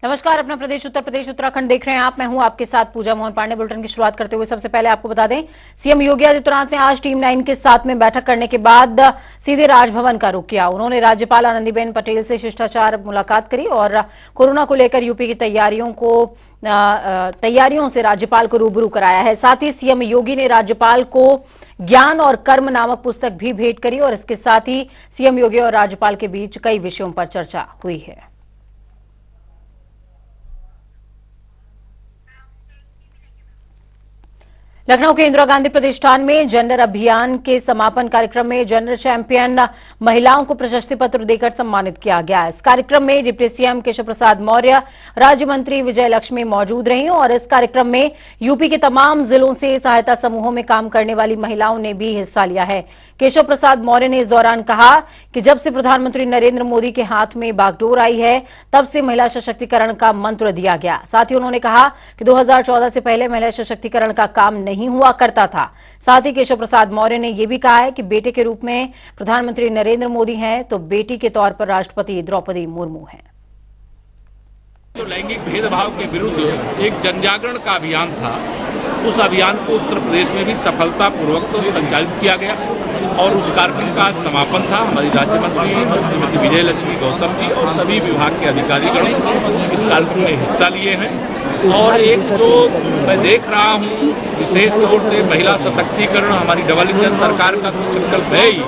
नमस्कार। अपना प्रदेश उत्तर प्रदेश उत्तराखंड देख रहे हैं आप। मैं हूं आपके साथ पूजा मोहन पांडे। बुलेटिन की शुरुआत करते हुए सबसे पहले आपको बता दें, सीएम योगी आदित्यनाथ ने आज टीम 9 के साथ में बैठक करने के बाद सीधे राजभवन का रुख किया। उन्होंने राज्यपाल आनंदीबेन पटेल से शिष्टाचार मुलाकात करी और कोरोना को लेकर यूपी की तैयारियों से राज्यपाल को रूबरू कराया है। साथ ही सीएम योगी ने राज्यपाल को ज्ञान और कर्म नामक पुस्तक भी भेंट करी और इसके साथ ही सीएम योगी और राज्यपाल के बीच कई विषयों पर चर्चा हुई है। लखनऊ के इंदिरा गांधी प्रतिष्ठान में जेंडर अभियान के समापन कार्यक्रम में जेंडर चैंपियन महिलाओं को प्रशस्ति पत्र देकर सम्मानित किया गया। इस कार्यक्रम में डिप्टी सीएम केशव प्रसाद मौर्य, राज्य मंत्री विजय लक्ष्मी मौजूद रहीं और इस कार्यक्रम में यूपी के तमाम जिलों से सहायता समूहों में काम करने वाली महिलाओं ने भी हिस्सा लिया है। केशव प्रसाद मौर्य ने इस दौरान कहा कि जब से प्रधानमंत्री नरेंद्र मोदी के हाथ में बागडोर आई है, तब से महिला सशक्तिकरण का मंत्र दिया गया। साथ ही उन्होंने कहा कि 2014 से पहले महिला सशक्तिकरण का काम नहीं हुआ करता था। साथ ही केशव प्रसाद मौर्य ने यह भी कहा है कि बेटे के रूप में प्रधानमंत्री नरेंद्र मोदी हैं तो बेटी के तौर पर राष्ट्रपति द्रौपदी मुर्मू हैं। जो लैंगिक भेदभाव के विरुद्ध एक जनजागरण का अभियान था, उस अभियान को उत्तर प्रदेश में भी सफलतापूर्वक तो संचालित किया गया और उस कार्यक्रम का समापन था। हमारी राज्य मंत्री श्रीमती विजय लक्ष्मी गौतम जी और सभी विभाग के अधिकारीगण इस कार्यक्रम में हिस्सा लिए हैं। और एक जो मैं देख रहा हूँ विशेष तौर से महिला सशक्तिकरण, हमारी डबल इंजन सरकार का तो संकल्प है ही,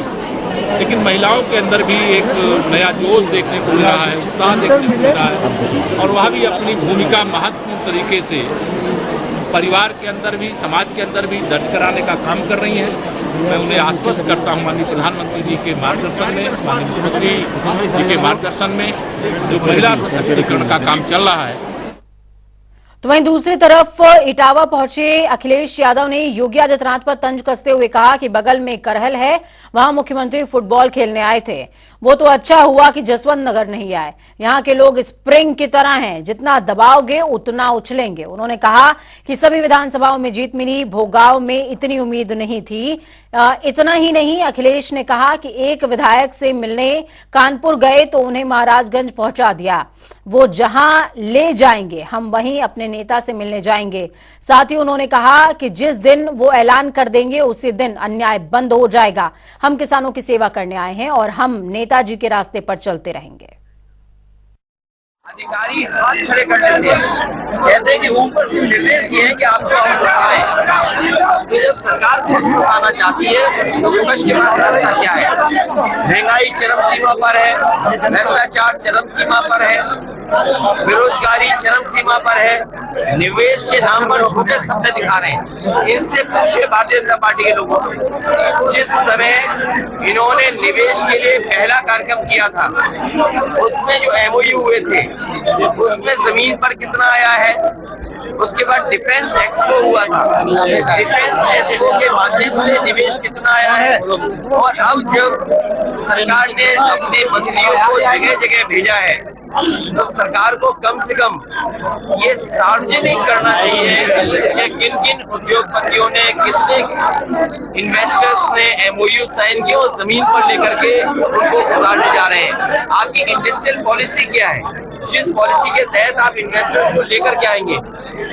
लेकिन महिलाओं के अंदर भी एक नया जोश देखने को मिल रहा है, उत्साह देखने को मिल रहा है और वह भी अपनी भूमिका महत्वपूर्ण तरीके से परिवार के अंदर भी, समाज के अंदर भी दर्ज कराने का काम कर रही हैं। मैं उन्हें आश्वस्त करता हूं माननीय प्रधानमंत्री जी के मार्गदर्शन में, माननीय मुख्यमंत्री जी के मार्गदर्शन में जो महिला सशक्तिकरण का काम चल रहा है। तो वहीं दूसरी तरफ इटावा पहुंचे अखिलेश यादव ने योगी आदित्यनाथ पर तंज कसते हुए कहा कि बगल में करहल है, वहां मुख्यमंत्री फुटबॉल खेलने आए थे। वो तो अच्छा हुआ कि जसवंत नगर नहीं आए। यहां के लोग स्प्रिंग की तरह हैं, जितना दबाओगे उतना उछलेंगे। उन्होंने कहा कि सभी विधानसभाओं में जीत मिली, भोगांव में इतनी उम्मीद नहीं थी। इतना ही नहीं, अखिलेश ने कहा कि एक विधायक से मिलने कानपुर गए तो उन्हें महाराजगंज पहुंचा दिया। वो जहां ले जाएंगे हम वहीं अपने नेता से मिलने जाएंगे। साथ ही उन्होंने कहा कि जिस दिन वो ऐलान कर देंगे उसी दिन अन्याय बंद हो जाएगा। हम किसानों की सेवा करने आए हैं और हम नेताजी के रास्ते पर चलते रहेंगे। अधिकारी हाथ खड़े कर लेते हैं, कहते हैं कि ऊपर से निर्देश ये है कि आपको हम फंसाएं। तो जब सरकार खुद फंसाना चाहती है तो विपक्ष के पास रास्ता क्या है? महंगाई चरम सीमा पर है, भ्रष्टाचार चरम सीमा पर है, बेरोजगारी चरम सीमा पर है, निवेश के नाम पर झूठे सपने दिखा रहे हैं। इनसे पूछे भारतीय जनता पार्टी के लोगों से, जिस समय इन्होंने निवेश के लिए पहला कार्यक्रम किया था, उसमें जो एमओयू हुए थे, उसमें जमीन पर कितना आया है? उसके बाद डिफेंस एक्सपो हुआ था, डिफेंस एक्सपो के माध्यम से निवेश कितना आया है? और अब जब सरकार ने अपने मंत्रियों को जगह जगह भेजा है, तो सरकार को कम से कम ये सार्वजनिक करना चाहिए कि किन किन उद्योगपतियों ने, कितने इन्वेस्टर्स ने एमओयू साइन किए और जमीन पर लेकर के उनको उतारने जा रहे हैं। आपकी इंडस्ट्रियल पॉलिसी क्या है? जिस पॉलिसी के तहत आप इन्वेस्टर्स को लेकर के आएंगे?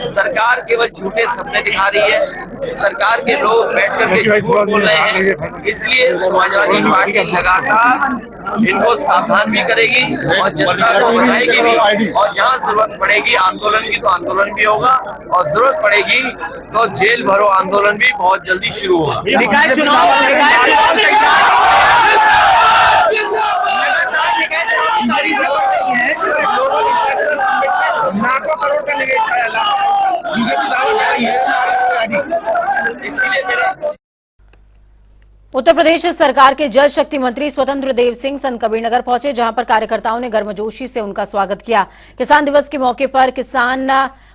सरकार केवल झूठे सपने दिखा रही है, सरकार के लोग बैठ करके झूठ बोल रहे हैं। इसलिए समाजवादी पार्टी लगातार इनको सावधान भी करेगी और जनता को बताएगी भी, और जहां जरूरत पड़ेगी आंदोलन की तो आंदोलन भी होगा और जरूरत पड़ेगी तो जेल भरो आंदोलन भी बहुत जल्दी शुरू होगा। उत्तर प्रदेश सरकार के जल शक्ति मंत्री स्वतंत्र देव सिंह संत कबीरनगर पहुंचे, जहां पर कार्यकर्ताओं ने गर्मजोशी से उनका स्वागत किया। किसान दिवस के मौके पर किसान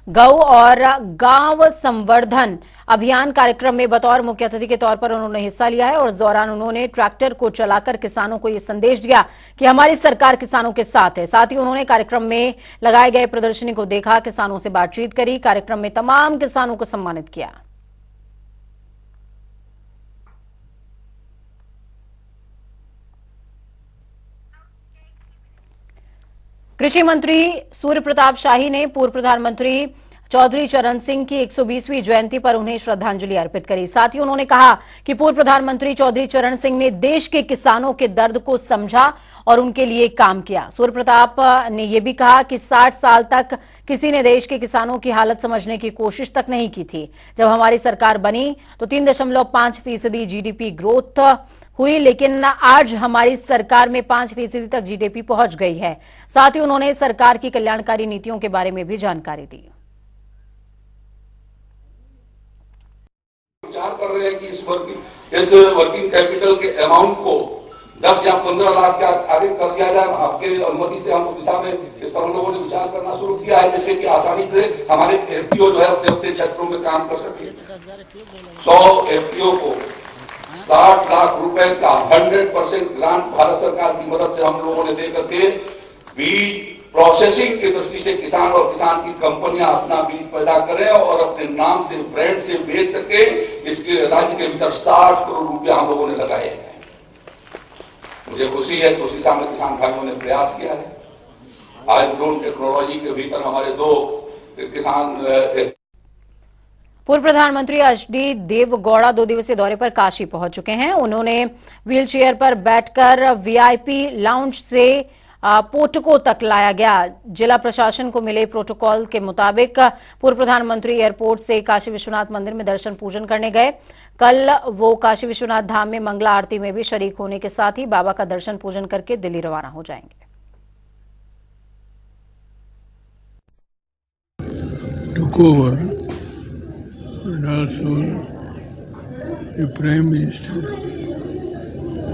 गौ और गांव संवर्धन अभियान कार्यक्रम में बतौर मुख्य अतिथि के तौर पर उन्होंने हिस्सा लिया है और इस दौरान उन्होंने ट्रैक्टर को चलाकर किसानों को यह संदेश दिया कि हमारी सरकार किसानों के साथ है। साथ ही उन्होंने कार्यक्रम में लगाए गए प्रदर्शनी को देखा, किसानों से बातचीत करी। कार्यक्रम में तमाम किसानों को सम्मानित किया। कृषि मंत्री सूर्य प्रताप शाही ने पूर्व प्रधानमंत्री चौधरी चरण सिंह की 120वीं जयंती पर उन्हें श्रद्धांजलि अर्पित करी। साथ ही उन्होंने कहा कि पूर्व प्रधानमंत्री चौधरी चरण सिंह ने देश के किसानों के दर्द को समझा और उनके लिए काम किया। सूर्य प्रताप ने यह भी कहा कि 60 साल तक किसी ने देश के किसानों की हालत समझने की कोशिश तक नहीं की थी। जब हमारी सरकार बनी तो 3.5% जीडीपी ग्रोथ हुई, लेकिन आज हमारी सरकार में 5% तक जीडीपी पहुंच गई है। साथ ही उन्होंने सरकार की कल्याणकारी नीतियों के बारे में भी जानकारी दी। विचार कर रहे हैं कि इस वर्किंग कैपिटल के अमाउंट को 10 या 15 लाख के आगे कर दिया जाए। आपके अनुमति से हम दिशा में इस पर हम लोगों ने विचार करना शुरू किया है, जिससे कि आसानी से हमारे एफपीओ जो है अपने अपने क्षेत्रों में काम कर सके। 100 एफपीओ को 60 लाख रुपए का 100% ग्रांट भारत सरकार की मदद से हम लोगों ने देकर के बीज प्रोसेसिंग की दृष्टि से किसान और किसान की कंपनियां अपना बीज पैदा करें और अपने नाम से ब्रांड से बेच सके। इसके राज्य के भीतर 60 करोड़ रुपया हम लोगों ने लगाए हैं। मुझे खुशी है कि उस दिशा में किसान भाइयों ने प्रयास किया है। आज ड्रोन टेक्नोलॉजी के भीतर हमारे 2 किसान पूर्व प्रधानमंत्री एचडी देवगौड़ा 2 दिवसीय दौरे पर काशी पहुंच चुके हैं। उन्होंने व्हील चेयर पर बैठकर वीआईपी लाउंज से पोर्टिको तक लाया गया। जिला प्रशासन को मिले प्रोटोकॉल के मुताबिक पूर्व प्रधानमंत्री एयरपोर्ट से काशी विश्वनाथ मंदिर में दर्शन पूजन करने गए। कल वो काशी विश्वनाथ धाम में मंगला आरती में भी शरीक होने के साथ ही बाबा का दर्शन पूजन करके दिल्ली रवाना हो जाएंगे। And also the Prime Minister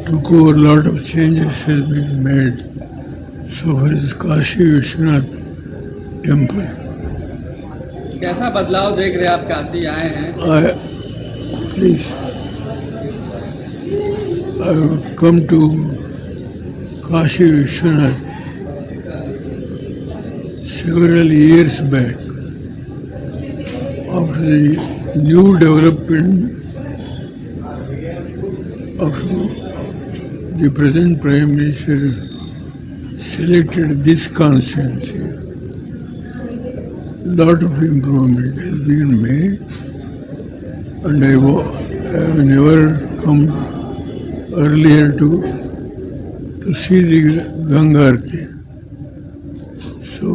took over. A lot of changes has been made so far as Kashi Vishwanath temple. कैसा बदलाव देख रहे हैं आप? काशी आए हैं, I have come to Kashi Vishwanath several years back after the new development of the present Prime Minister selected this constituency. Lot of improvement has been made, and I have never come earlier to see the Ganga Aarti. So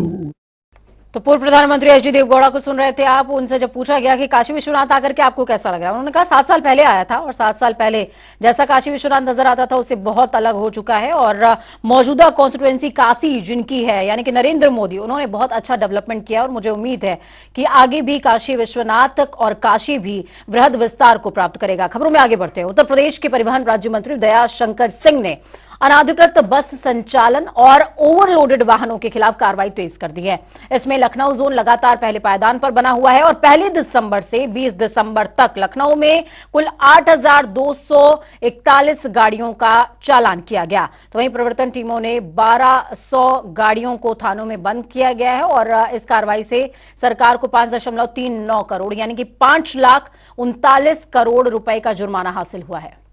तो पूर्व प्रधानमंत्री HD Deve Gowda को सुन रहे थे आप। उनसे जब पूछा गया कि काशी विश्वनाथ आकर के आपको कैसा लग रहा है, उन्होंने कहा 7 साल पहले आया था और 7 साल पहले जैसा काशी विश्वनाथ नजर आता था उससे बहुत अलग हो चुका है। और मौजूदा कॉन्स्टिट्यूएंसी काशी जिनकी है, यानी कि नरेंद्र मोदी, उन्होंने बहुत अच्छा डेवलपमेंट किया और मुझे उम्मीद है कि आगे भी काशी विश्वनाथ और काशी भी वृहद विस्तार को प्राप्त करेगा। खबरों में आगे बढ़ते हैं। उत्तर प्रदेश के परिवहन राज्य मंत्री दया शंकर सिंह ने अनाधिकृत बस संचालन और ओवरलोडेड वाहनों के खिलाफ कार्रवाई तेज कर दी है। इसमें लखनऊ जोन लगातार पहले पायदान पर बना हुआ है और 1 दिसंबर से 20 दिसंबर तक लखनऊ में कुल 8,241 गाड़ियों का चालान किया गया। तो वहीं प्रवर्तन टीमों ने 1200 गाड़ियों को थानों में बंद किया गया है और इस कार्रवाई से सरकार को 5.39 करोड़ यानी कि 5,39 करोड़ रुपए का जुर्माना हासिल हुआ है।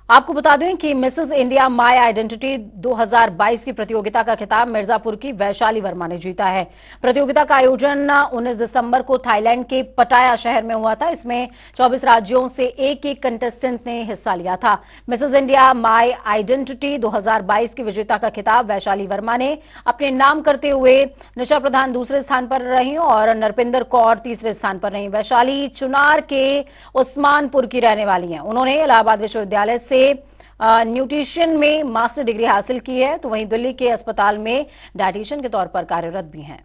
आपको बता दें कि मिसेस इंडिया माय आइडेंटिटी 2022 की प्रतियोगिता का खिताब मिर्जापुर की वैशाली वर्मा ने जीता है। प्रतियोगिता का आयोजन 19 दिसंबर को थाईलैंड के पटाया शहर में हुआ था। इसमें 24 राज्यों से एक कंटेस्टेंट ने हिस्सा लिया था। मिसेस इंडिया माय आइडेंटिटी 2022 की विजेता का खिताब वैशाली वर्मा ने अपने नाम करते हुए निशा प्रधान दूसरे स्थान पर रही और नरपिंदर कौर तीसरे स्थान पर रही। वैशाली चुनार के उस्मानपुर की रहने वाली हैं। उन्होंने इलाहाबाद विश्वविद्यालय से न्यूट्रिशन में मास्टर डिग्री हासिल की है। तो वहीं दिल्ली के अस्पताल में डायटीशियन के तौर पर कार्यरत भी हैं।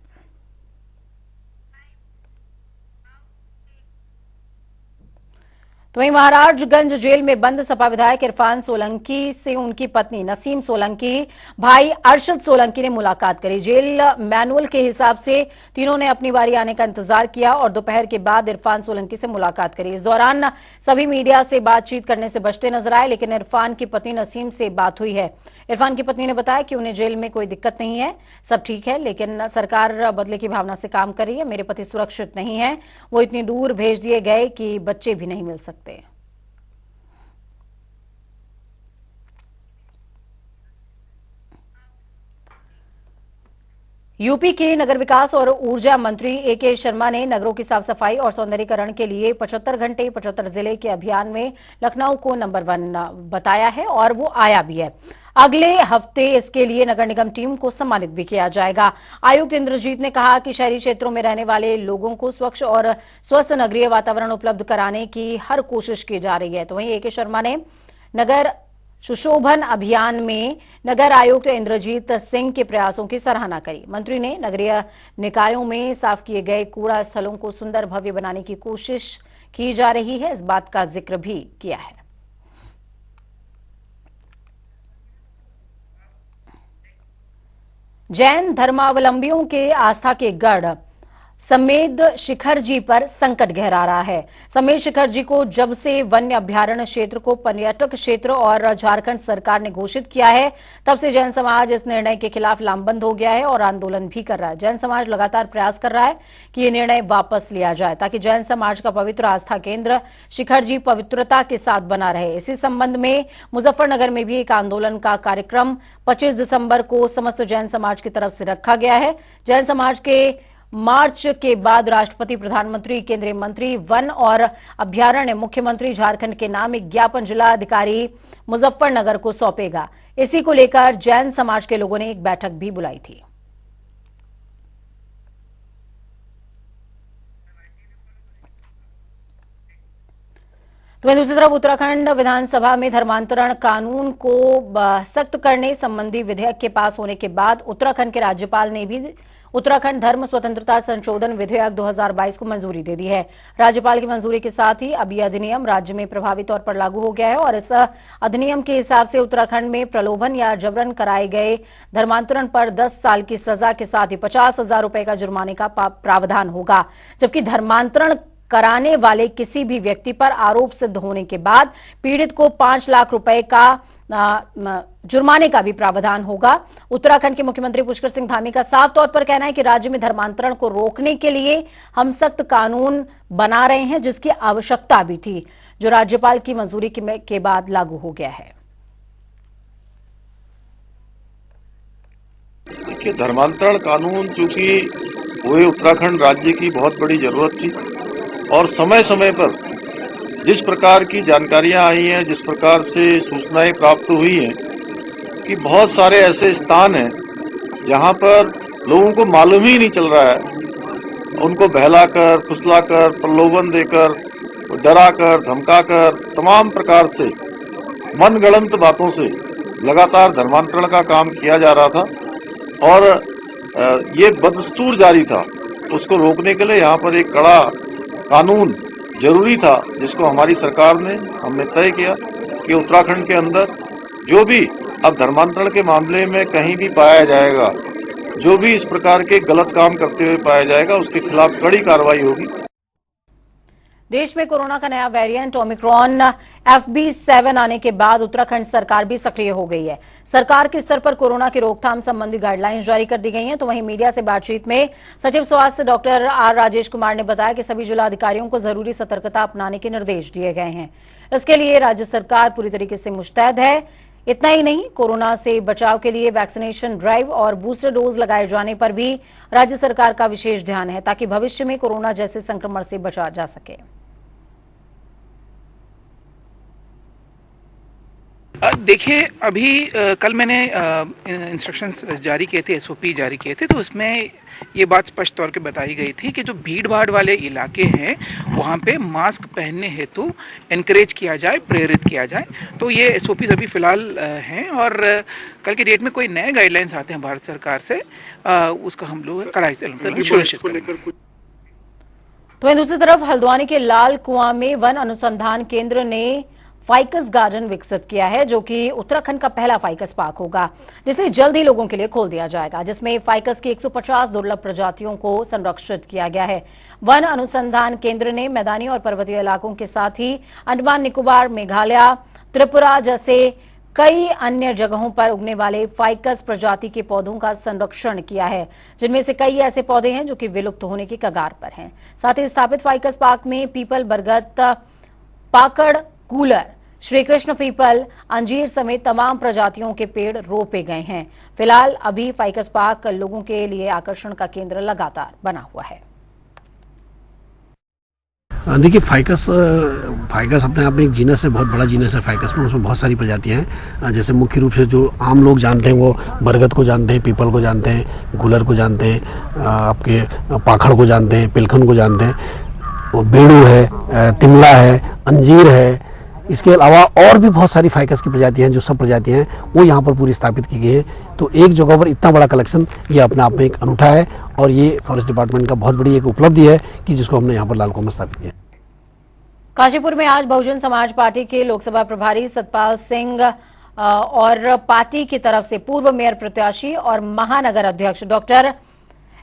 तो वहीं महाराजगंज जेल में बंद सपा विधायक इरफान सोलंकी से उनकी पत्नी नसीम सोलंकी, भाई अरशद सोलंकी ने मुलाकात करी। जेल मैनुअल के हिसाब से तीनों ने अपनी बारी आने का इंतजार किया और दोपहर के बाद इरफान सोलंकी से मुलाकात करी। इस दौरान सभी मीडिया से बातचीत करने से बचते नजर आए, लेकिन इरफान की पत्नी नसीम से बात हुई है। इरफान की पत्नी ने बताया कि उन्हें जेल में कोई दिक्कत नहीं है, सब ठीक है, लेकिन सरकार बदले की भावना से काम कर रही है। मेरे पति सुरक्षित नहीं है, वो इतनी दूर भेज दिए गए कि बच्चे भी नहीं मिल सकते। यूपी के नगर विकास और ऊर्जा मंत्री ए.के. शर्मा ने नगरों की साफ सफाई और सौंदर्यीकरण के लिए 75 घंटे 75 जिले के अभियान में लखनऊ को नंबर 1 बताया है और वो आया भी है। अगले हफ्ते इसके लिए नगर निगम टीम को सम्मानित भी किया जाएगा। आयुक्त इंद्रजीत ने कहा कि शहरी क्षेत्रों में रहने वाले लोगों को स्वच्छ और स्वस्थ नगरीय वातावरण उपलब्ध कराने की हर कोशिश की जा रही है। तो वहीं ए.के. शर्मा ने नगर सुशोभन अभियान में नगर आयुक्त इंद्रजीत सिंह के प्रयासों की सराहना करी। मंत्री ने नगरीय निकायों में साफ किए गए कूड़ा स्थलों को सुंदर भव्य बनाने की कोशिश की जा रही है, इस बात का जिक्र भी किया है। जैन धर्मावलंबियों के आस्था के गढ़ समेद शिखर जी पर संकट गहरा रहा है। समेद शिखर जी को जब से वन्य अभ्यारण्य क्षेत्र को पर्यटक क्षेत्र और झारखंड सरकार ने घोषित किया है, तब से जैन समाज इस निर्णय के खिलाफ लामबंद हो गया है और आंदोलन भी कर रहा है। जैन समाज लगातार प्रयास कर रहा है कि ये निर्णय वापस लिया जाए ताकि जैन समाज का पवित्र आस्था केंद्र शिखर जी पवित्रता के साथ बना रहे। इसी संबंध में मुजफ्फरनगर में भी एक आंदोलन का कार्यक्रम 25 दिसंबर को समस्त जैन समाज की तरफ से रखा गया है। जैन समाज के मार्च के बाद राष्ट्रपति, प्रधानमंत्री, केंद्रीय मंत्री, वन और अभ्यारण्य, मुख्यमंत्री झारखंड के नाम एक ज्ञापन जिलाधिकारी मुजफ्फरनगर को सौंपेगा। इसी को लेकर जैन समाज के लोगों ने एक बैठक भी बुलाई थी। तो दूसरी तरफ उत्तराखंड विधानसभा में धर्मांतरण कानून को सख्त करने संबंधी विधेयक के पास होने के बाद उत्तराखंड के राज्यपाल ने भी उत्तराखंड धर्म स्वतंत्रता संशोधन विधेयक 2022 को मंजूरी दे दी है। राज्यपाल की मंजूरी के साथ ही अब यह अधिनियम राज्य में प्रभावी तौर पर लागू हो गया है और इस अधिनियम के हिसाब से उत्तराखंड में प्रलोभन या जबरन कराए गए धर्मांतरण पर 10 साल की सजा के साथ ही 50,000 रुपए का जुर्माने का प्रावधान होगा, जबकि धर्मांतरण कराने वाले किसी भी व्यक्ति पर आरोप सिद्ध होने के बाद पीड़ित को 5 लाख रुपए का जुर्माने का भी प्रावधान होगा। उत्तराखंड के मुख्यमंत्री पुष्कर सिंह धामी का साफ तौर पर कहना है कि राज्य में धर्मांतरण को रोकने के लिए हम सख्त कानून बना रहे हैं, जिसकी आवश्यकता भी थी, जो राज्यपाल की मंजूरी के बाद लागू हो गया है। देखिए, धर्मांतरण कानून चूंकि हुए उत्तराखंड राज्य की बहुत बड़ी जरूरत थी और समय समय पर जिस प्रकार की जानकारियां आई हैं, जिस प्रकार से सूचनाएं प्राप्त हुई हैं कि बहुत सारे ऐसे स्थान हैं जहां पर लोगों को मालूम ही नहीं चल रहा है, उनको बहलाकर, फुसलाकर, प्रलोभन देकर, डराकर, धमकाकर, तमाम प्रकार से मनगढ़ंत बातों से लगातार धर्मांतरण का काम किया जा रहा था और ये बदस्तूर जारी था। उसको रोकने के लिए यहाँ पर एक कड़ा कानून जरूरी था, जिसको हमारी सरकार ने हमने तय किया कि उत्तराखंड के अंदर जो भी अब धर्मांतरण के मामले में कहीं भी पाया जाएगा, जो भी इस प्रकार के गलत काम करते हुए पाया जाएगा, उसके खिलाफ कड़ी कार्रवाई होगी। देश में कोरोना का नया वेरिएंट ओमिक्रॉन FB7 आने के बाद उत्तराखंड सरकार भी सक्रिय हो गई है। सरकार के स्तर पर कोरोना की रोकथाम संबंधी गाइडलाइंस जारी कर दी गई हैं। तो वहीं मीडिया से बातचीत में सचिव स्वास्थ्य डॉक्टर आर राजेश कुमार ने बताया कि सभी जिलाधिकारियों को जरूरी सतर्कता अपनाने के निर्देश दिए गए हैं। इसके लिए राज्य सरकार पूरी तरीके से मुस्तैद है। इतना ही नहीं, कोरोना से बचाव के लिए वैक्सीनेशन ड्राइव और बूस्टर डोज लगाए जाने पर भी राज्य सरकार का विशेष ध्यान है ताकि भविष्य में कोरोना जैसे संक्रमण से बचा जा सके। देखिए, अभी कल मैंने इंस्ट्रक्शंस जारी किए थे, SOP जारी किए थे, तो उसमें ये बात स्पष्ट तौर पे बताई गई थी कि जो भीड़ भाड़ वाले इलाके हैं वहाँ पे मास्क पहनने हेतु इनकरेज किया जाए, प्रेरित किया जाए। तो ये SOPs अभी फिलहाल हैं और कल की डेट में कोई नए गाइडलाइंस आते हैं भारत सरकार से, उसका हम लोग कड़ाई से सुनिश्चित करेंगे। तो दूसरी तरफ हल्द्वानी के लाल कुआं में वन अनुसंधान केंद्र ने फाइकस गार्डन विकसित किया है, जो कि उत्तराखंड का पहला फाइकस पार्क होगा, जिसे जल्द ही लोगों के लिए खोल दिया जाएगा, जिसमें फाइकस की 150 दुर्लभ प्रजातियों को संरक्षित किया गया है। वन अनुसंधान केंद्र ने मैदानी और पर्वतीय इलाकों के साथ ही अंडमान निकोबार, मेघालय, त्रिपुरा जैसे कई अन्य जगहों पर उगने वाले फाइकस प्रजाति के पौधों का संरक्षण किया है, जिनमें से कई ऐसे पौधे हैं जो कि विलुप्त होने की कगार पर हैं। साथ ही स्थापित फाइकस पार्क में पीपल, बरगद, पाकड़, कूलर, श्री कृष्ण पीपल, अंजीर समेत तमाम प्रजातियों के पेड़ रोपे गए हैं। फिलहाल अभी फाइकस पार्क लोगों के लिए आकर्षण का केंद्र लगातार बना हुआ है। देखिए, फाइकस अपने आप में एक जीनस है, बहुत बड़ा जीनस है फाइकस में। उसमें बहुत सारी प्रजातियां हैं। जैसे मुख्य रूप से जो आम लोग जानते हैं वो बरगद को जानते हैं, पीपल को जानते हैं, गुलर को जानते हैं, आपके पाखड़ को जानते हैं, पिलखन को जानते हैं, और बेड़ू है, तिमला है, अंजीर है। इसके अलावा और भी बहुत सारी फाइकस की प्रजातियां हैं। जो सब प्रजातियां हैं वो यहाँ पर पूरी स्थापित की गई है। तो एक जगह पर इतना बड़ा कलेक्शन, ये अपने आप में एक अनूठा है और ये फॉरेस्ट डिपार्टमेंट का बहुत बड़ी एक उपलब्धि है कि जिसको हमने यहाँ पर लालकुआं में स्थापित किया। काशीपुर में आज बहुजन समाज पार्टी के लोकसभा प्रभारी सतपाल सिंह और पार्टी की तरफ से पूर्व मेयर प्रत्याशी और महानगर अध्यक्ष डॉक्टर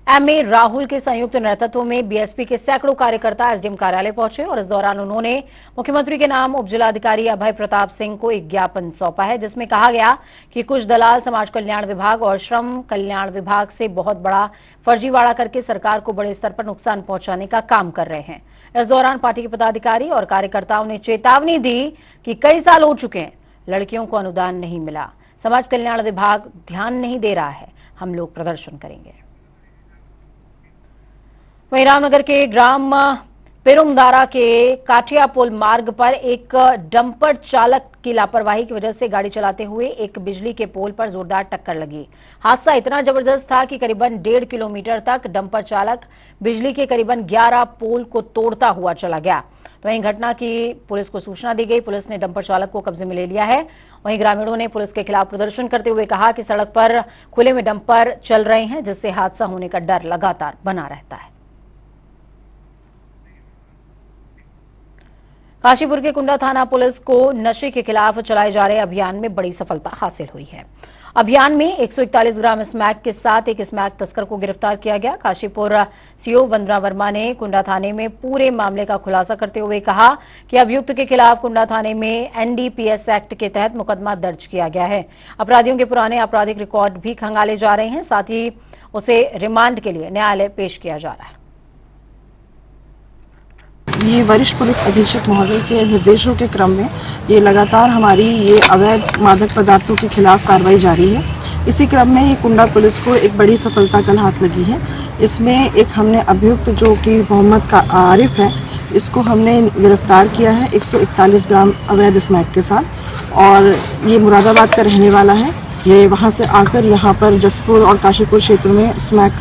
एमए राहुल के संयुक्त नेतृत्व में बीएसपी के सैकड़ों कार्यकर्ता एसडीएम कार्यालय पहुंचे और इस दौरान उन्होंने मुख्यमंत्री के नाम उप जिलाधिकारी अभय प्रताप सिंह को एक ज्ञापन सौंपा है, जिसमें कहा गया कि कुछ दलाल समाज कल्याण विभाग और श्रम कल्याण विभाग से बहुत बड़ा फर्जीवाड़ा करके सरकार को बड़े स्तर पर नुकसान पहुंचाने का काम कर रहे हैं। इस दौरान पार्टी के पदाधिकारी और कार्यकर्ताओं ने चेतावनी दी कि कई साल हो चुके हैं, लड़कियों को अनुदान नहीं मिला, समाज कल्याण विभाग ध्यान नहीं दे रहा है, हम लोग प्रदर्शन करेंगे। वहीं रामनगर के ग्राम पेरुमदारा के काठिया पुल मार्ग पर एक डंपर चालक की लापरवाही की वजह से गाड़ी चलाते हुए एक बिजली के पोल पर जोरदार टक्कर लगी। हादसा इतना जबरदस्त था कि करीबन 1.5 किलोमीटर तक डंपर चालक बिजली के करीबन 11 पोल को तोड़ता हुआ चला गया। तो वहीं घटना की पुलिस को सूचना दी गई। पुलिस ने डंपर चालक को कब्जे में ले लिया है। वहीं ग्रामीणों ने पुलिस के खिलाफ प्रदर्शन करते हुए कहा कि सड़क पर खुले में डंपर चल रहे हैं, जिससे हादसा होने का डर लगातार बना रहता है। काशीपुर के कुंडा थाना पुलिस को नशे के खिलाफ चलाए जा रहे अभियान में बड़ी सफलता हासिल हुई है। अभियान में 141 ग्राम स्मैक के साथ एक स्मैक तस्कर को गिरफ्तार किया गया। काशीपुर सीओ वंदना वर्मा ने कुंडा थाने में पूरे मामले का खुलासा करते हुए कहा कि अभियुक्त के खिलाफ कुंडा थाने में एनडीपीएस एक्ट के तहत मुकदमा दर्ज किया गया है। अपराधियों के पुराने आपराधिक रिकॉर्ड भी खंगाले जा रहे हैं, साथ ही उसे रिमांड के लिए न्यायालय पेश किया जा रहा है। ये वरिष्ठ पुलिस अधीक्षक महोदय के निर्देशों के क्रम में ये लगातार हमारी ये अवैध मादक पदार्थों के खिलाफ कार्रवाई जारी है। इसी क्रम में ये कुंडा पुलिस को एक बड़ी सफलता कल हाथ लगी है। इसमें एक हमने अभियुक्त जो कि मोहम्मद का आरिफ है, इसको हमने गिरफ्तार किया है 141 ग्राम अवैध स्मैक के साथ, और ये मुरादाबाद का रहने वाला है। ये वहाँ से आकर यहाँ पर जसपुर और काशीपुर क्षेत्र में स्मैक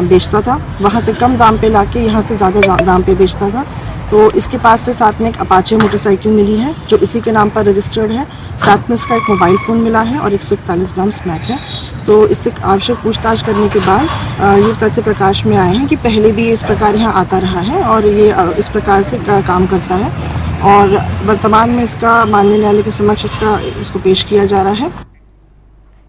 बेचता था, वहाँ से कम दाम पे लाके यहाँ से ज़्यादा दाम पे बेचता था। तो इसके पास से साथ में एक अपाचे मोटरसाइकिल मिली है जो इसी के नाम पर रजिस्टर्ड है, साथ में इसका एक मोबाइल फ़ोन मिला है और 141 ग्राम स्मैक है। तो इससे आवश्यक पूछताछ करने के बाद ये तथ्य प्रकाश में आए हैं कि पहले भी इस प्रकार यहाँ आता रहा है और ये इस प्रकार से काम करता है, और वर्तमान में इसका माननीय न्यायालय के समक्ष इसको पेश किया जा रहा है।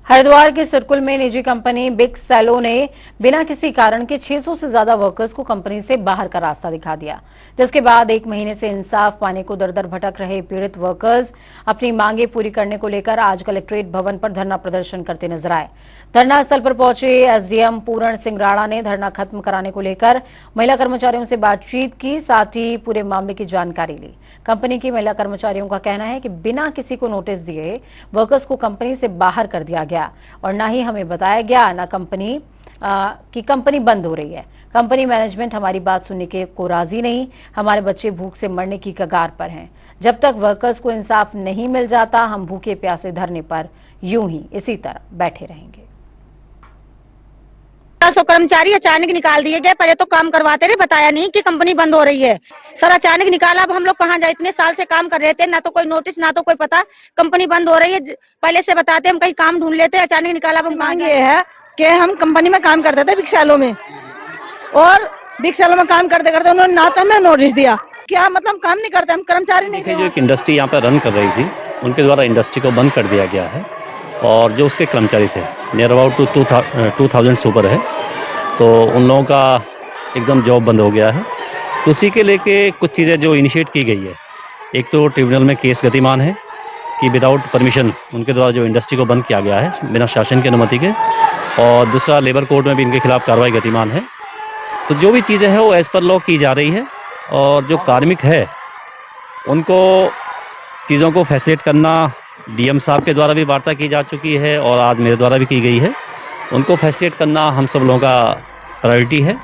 हरिद्वार के सिरकुल में निजी कंपनी बिग सैलो ने बिना किसी कारण के 600 से ज्यादा वर्कर्स को कंपनी से बाहर का रास्ता दिखा दिया, जिसके बाद 1 महीने से इंसाफ पाने को दर दर भटक रहे पीड़ित वर्कर्स अपनी मांगे पूरी करने को लेकर आज कलेक्ट्रेट भवन पर धरना प्रदर्शन करते नजर आए। धरना स्थल पर पहुंचे एसडीएम पूर्ण सिंह राणा ने धरना खत्म कराने को लेकर महिला कर्मचारियों से बातचीत की, साथ ही पूरे मामले की जानकारी ली। कंपनी की महिला कर्मचारियों का कहना है कि बिना किसी को नोटिस दिए वर्कर्स को कंपनी से बाहर कर दिया गया और ना ही हमें बताया गया ना कि कंपनी बंद हो रही है। कंपनी मैनेजमेंट हमारी बात सुनने को राजी नहीं। हमारे बच्चे भूख से मरने की कगार पर हैं। जब तक वर्कर्स को इंसाफ नहीं मिल जाता हम भूखे प्यासे धरने पर यूं ही इसी तरह बैठे रहेंगे। 100 कर्मचारी अचानक निकाल दिए गए। पहले तो काम करवाते रहे, बताया नहीं कि कंपनी बंद हो रही है। सर अचानक निकाला, अब हम लोग कहाँ जाए? इतने साल से काम कर रहे थे, ना तो कोई नोटिस ना तो कोई पता, कंपनी बंद हो रही है। पहले से बताते हम कहीं काम ढूंढ लेते, अचानक निकाला। अब हम मांग ये है कि हम कंपनी में काम करते थे बिग सैलो में, और बिग सैलो में काम करते करते उन्होंने ना तो हमें नोटिस दिया, क्या मतलब काम नहीं करते, हम कर्मचारी नहीं थे। जो एक इंडस्ट्री यहाँ पर रन कर रही थी उनके द्वारा इंडस्ट्री को बंद कर दिया गया है, और जो उसके कर्मचारी थे नियर अबाउट 2000 से ऊपर है, तो उन लोगों का एकदम जॉब बंद हो गया है। तो उसी के लेके कुछ चीज़ें जो इनिशिएट की गई है, एक तो ट्रिब्यूनल में केस गतिमान है कि विदाउट परमिशन उनके द्वारा जो इंडस्ट्री को बंद किया गया है बिना शासन की अनुमति के, और दूसरा लेबर कोर्ट में भी इनके खिलाफ कार्रवाई गतिमान है। तो जो भी चीज़ें हैं वो एज़ पर लॉ की जा रही है, और जो कार्मिक है उनको चीज़ों को फैसिलिटेट करना डीएम साहब के द्वारा भी वार्ता की जा चुकी है और आज मेरे द्वारा भी की गई है। उनको फैसिलिटेट करना हम सब लोगों का प्रायोरिटी है।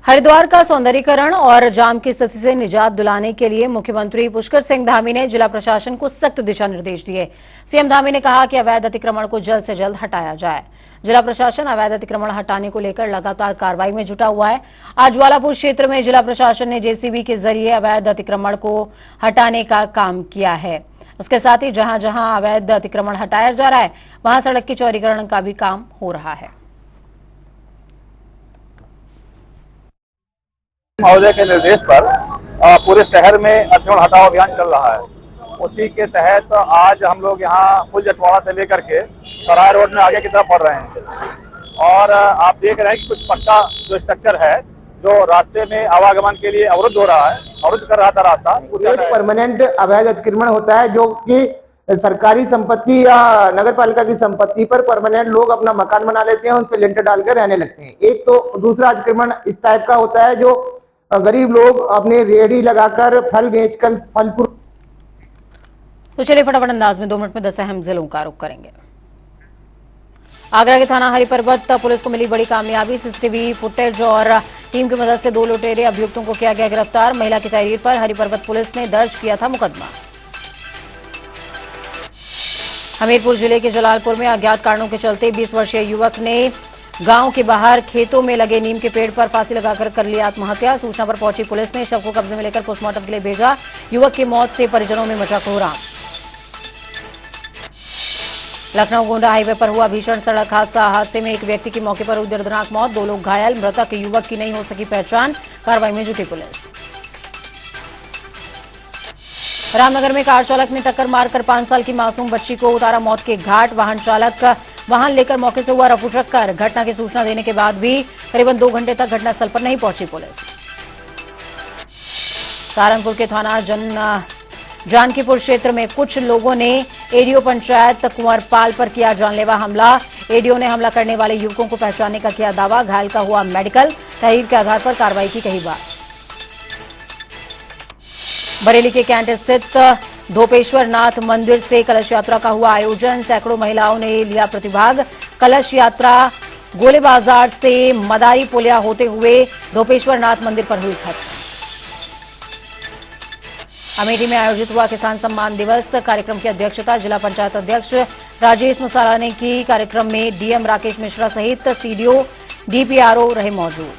हरिद्वार का सौंदर्यीकरण और जाम की स्थिति से निजात दिलाने के लिए मुख्यमंत्री पुष्कर सिंह धामी ने जिला प्रशासन को सख्त दिशा निर्देश दिए। सीएम धामी ने कहा कि अवैध अतिक्रमण को जल्द से जल्द हटाया जाए। जिला प्रशासन अवैध अतिक्रमण हटाने को लेकर लगातार कार्रवाई में जुटा हुआ है। आज ज्वालापुर क्षेत्र में जिला प्रशासन ने जेसीबी के जरिए अवैध अतिक्रमण को हटाने का काम किया है। उसके साथ ही जहां जहां अवैध अतिक्रमण हटाया जा रहा है वहां सड़क के चौड़ीकरण का भी काम हो रहा है। महोदय के निर्देश पर पूरे शहर में अतिक्रमण हटाओ अभियान चल रहा है। उसी के तहत आज हम लोग यहाँ फुल जटवाड़ा से लेकर के सराय रोड में आगे की तरफ बढ़ रहे हैं और आप देख रहे हैं कि कुछ पक्का जो स्ट्रक्चर है जो रास्ते में आवागमन के लिए अवरुद्ध हो रहा है, अवरुद्ध कर रहा था रास्ता। एक परमानेंट अवैध अतिक्रमण होता है जो कि सरकारी संपत्ति या नगर पालिका की संपत्ति पर परमानेंट लोग अपना मकान बना लेते हैं, उस पर लेंटर डालकर रहने लगते हैं। एक तो दूसरा अतिक्रमण इस टाइप का होता है जो गरीब लोग अपने रेहड़ी लगाकर फल बेचकर फल। तो चलिए फटाफट अंदाज में 2 मिनट में 10 अहम जिलों का रुख करेंगे। आगरा के थाना हरिपर्वत पुलिस को मिली बड़ी कामयाबी। सीसीटीवी फुटेज और टीम की मदद से 2 लुटेरे अभियुक्तों को किया गया गिरफ्तार। महिला की तहरीर पर हरिपर्वत पुलिस ने दर्ज किया था मुकदमा। हमीरपुर जिले के जलालपुर में अज्ञात कारणों के चलते 20 वर्षीय युवक ने गांव के बाहर खेतों में लगे नीम के पेड़ पर फांसी लगाकर कर लिया आत्महत्या। सूचना पर पहुंची पुलिस ने शव को कब्जे में लेकर पोस्टमार्टम के लिए भेजा। युवक की मौत से परिजनों में मचा कोहराम। लखनऊ गोंडा हाईवे पर हुआ भीषण सड़क हादसे में एक व्यक्ति की मौके पर हुई दर्दनाक मौत। 2 लोग घायल। मृतक युवक की नहीं हो सकी पहचान। कार्रवाई में जुटी पुलिस। रामनगर में कार चालक ने टक्कर मारकर 5 साल की मासूम बच्ची को उतारा मौत के घाट। वाहन चालक वाहन लेकर मौके से हुआ रफू चक्कर। घटना की सूचना देने के बाद भी करीबन 2 घंटे तक घटनास्थल पर नहीं पहुंची पुलिस। सहारनपुर के थाना जानकीपुर क्षेत्र में कुछ लोगों ने एडीओ पंचायत कुंवरपाल पर किया जानलेवा हमला। एडीओ ने हमला करने वाले युवकों को पहचानने का किया दावा। घायल का हुआ मेडिकल। तहरीर के आधार पर कार्रवाई की कही बात। बरेली के कैंट स्थित धोपेश्वर नाथ मंदिर से कलश यात्रा का हुआ आयोजन। सैकड़ों महिलाओं ने लिया प्रतिभाग। कलश यात्रा गोले बाजार से मदारी पुलिया होते हुए धोपेश्वर नाथ मंदिर पर हुई खत्म। अमेठी में आयोजित हुआ किसान सम्मान दिवस कार्यक्रम की अध्यक्षता जिला पंचायत अध्यक्ष राजेश मुसाला ने की। कार्यक्रम में डीएम राकेश मिश्रा सहित सीडीओ डीपीआरओ रहे मौजूद।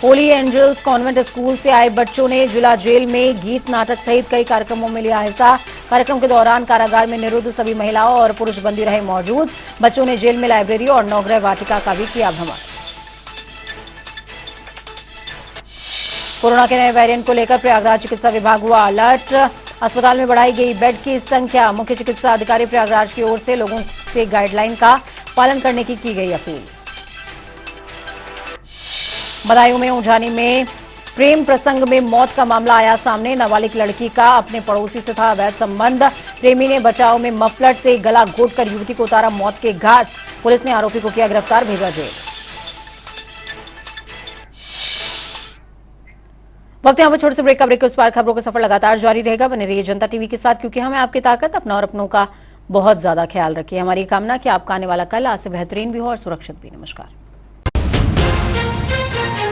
होली एंजल्स कॉन्वेंट स्कूल से आए बच्चों ने जिला जेल में गीत नाटक सहित कई कार्यक्रमों में लिया हिस्सा। कार्यक्रम के दौरान कारागार में निरुद्ध सभी महिलाओं और पुरुष बंदी रहे मौजूद। बच्चों ने जेल में लाइब्रेरी और नवग्रह वाटिका का भी किया भ्रमण। कोरोना के नए वेरिएंट को लेकर प्रयागराज चिकित्सा विभाग हुआ अलर्ट। अस्पताल में बढ़ाई गई बेड की संख्या। मुख्य चिकित्सा अधिकारी प्रयागराज की ओर से लोगों से गाइडलाइन का पालन करने की गई अपील। बदायूं में ऊंझानी में प्रेम प्रसंग में मौत का मामला आया सामने। नाबालिग लड़की का अपने पड़ोसी से था अवैध संबंध। प्रेमी ने बचाव में मफलर से गला घोंटकर युवती को उतारा मौत के घाट। पुलिस ने आरोपी को किया गिरफ्तार, भेजा जेल। वक्त यहाँ पर छोटे से ब्रेक का। ब्रेक के उस पार खबरों का सफर लगातार जारी रहेगा। बने रहिए जनता टीवी के साथ, क्योंकि हमें आपकी ताकत, अपना और अपनों का बहुत ज्यादा ख्याल रखिए। हमारी कामना कि आपका आने वाला कल आज से बेहतरीन भी हो और सुरक्षित भी। नमस्कार।